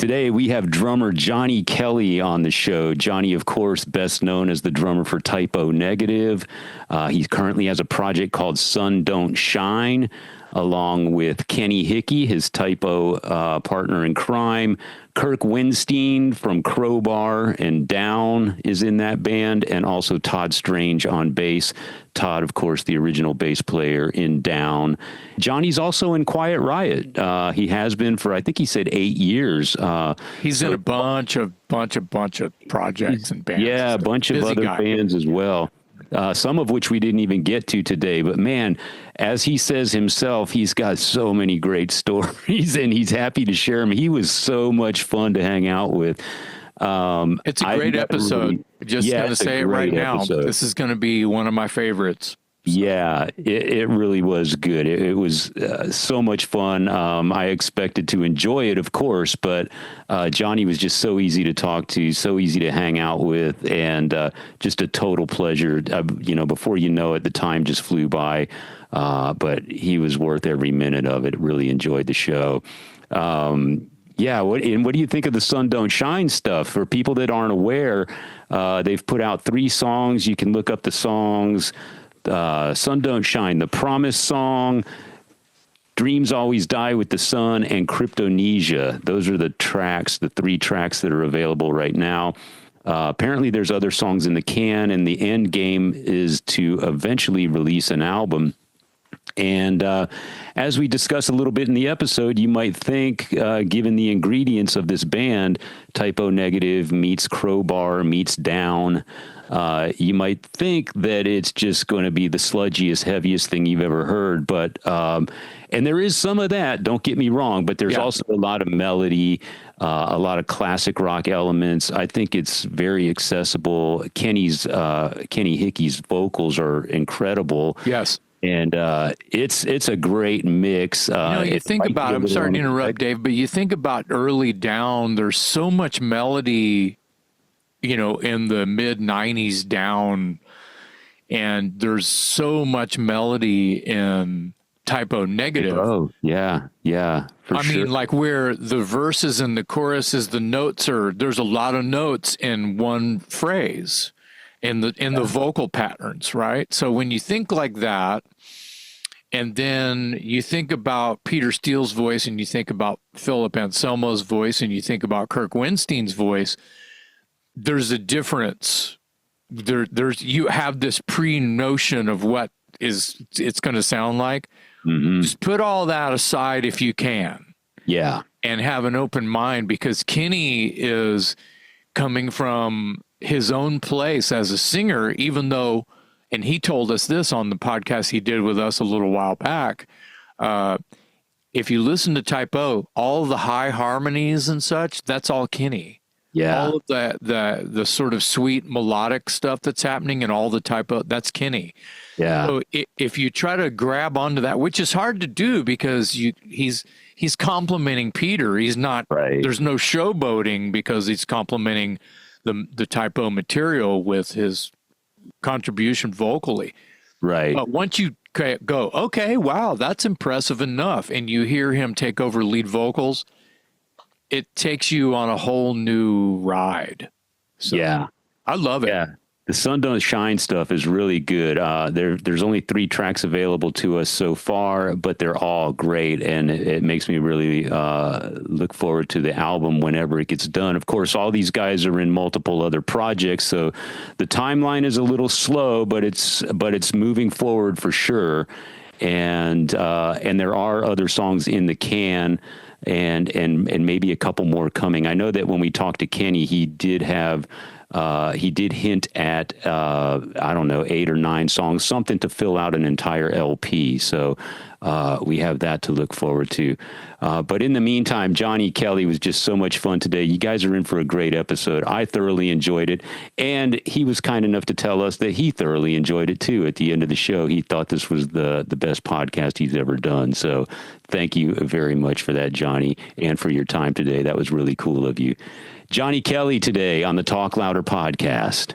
Today, we have drummer Johnny Kelly on the show. Johnny, of course, best known as the drummer for Type O Negative. He currently has a project called Sun Don't Shine, along with Kenny Hickey, his Type O partner in crime. Kirk Winstein from Crowbar and Down is in that band, and also Todd Strange on bass. Todd, of course, the original bass player in Down. Johnny's also in Quiet Riot. He has been for, I think he said 8 years. He's in a bunch of projects and bands. Yeah, a bunch of other bands as well. Some of which we didn't even get to today. But man, as he says himself, he's got so many great stories, and he's happy to share them. He was so much fun to hang out with. It's a great episode. Just going to say it right now. This is going to be one of my favorites. Yeah, it really was good. It was so much fun. I expected to enjoy it, of course, but Johnny was just so easy to talk to, so easy to hang out with, and just a total pleasure. Before you know it, the time just flew by, but he was worth every minute of it. Really enjoyed the show. Yeah, what do you think of the Sun Don't Shine stuff? For people that aren't aware, they've put out 3 songs. You can look up the songs. Sun Don't Shine, The Promise Song, Dreams Always Die with the Sun, and Cryptonesia. Those are the 3 tracks that are available right now. Apparently there's other songs in the can, and the end game is to eventually release an album. And as we discuss a little bit in the episode, you might think, given the ingredients of this band, Type O Negative meets Crowbar meets Down, you might think that it's just going to be the sludgiest, heaviest thing you've ever heard. But and there is some of that, don't get me wrong, but there's also a lot of melody, a lot of classic rock elements. I think it's very accessible. Kenny Hickey's vocals are incredible. Yes. And it's a great mix. You think about, I'm sorry to interrupt, Dave, but you think about early Down, there's so much melody, in the mid-90s Down, and there's so much melody in Type O Negative. Oh, yeah, for sure. I mean, like where the verses and the choruses, there's a lot of notes in one phrase. In the vocal patterns, right? So when you think like that, and then you think about Peter Steele's voice, and you think about Philip Anselmo's voice, and you think about Kirk Winstein's voice, there's a difference. You have this pre-notion of what it's going to sound like. Mm-hmm. Just put all that aside if you can. Yeah. And have an open mind, because Kenny is coming from his own place as a singer, even though, and he told us this on the podcast he did with us a little while back, if you listen to Type O, all the high harmonies and such, that's all Kenny. Yeah. All of the sort of sweet melodic stuff that's happening and all the Type O, that's Kenny. Yeah. So if you try to grab onto that, which is hard to do because he's complimenting Peter. He's not, there's no showboating because he's complimenting the Type O material with his contribution vocally. Right. But once you go, okay, wow, that's impressive enough, and you hear him take over lead vocals, it takes you on a whole new ride. So, yeah. I love it. Yeah. The Sun Don't Shine stuff is really good. There's only 3 tracks available to us so far, but they're all great, and it makes me really look forward to the album whenever it gets done. Of course, all these guys are in multiple other projects, so the timeline is a little slow, but it's moving forward for sure. And there are other songs in the can, and maybe a couple more coming. I know that when we talked to Kenny, he did hint at, 8 or 9 songs, something to fill out an entire LP. So we have that to look forward to. But in the meantime, Johnny Kelly was just so much fun today. You guys are in for a great episode. I thoroughly enjoyed it. And he was kind enough to tell us that he thoroughly enjoyed it too. At the end of the show, he thought this was the best podcast he's ever done. So thank you very much for that, Johnny, and for your time today. That was really cool of you. Johnny Kelly today on the Talk Louder podcast.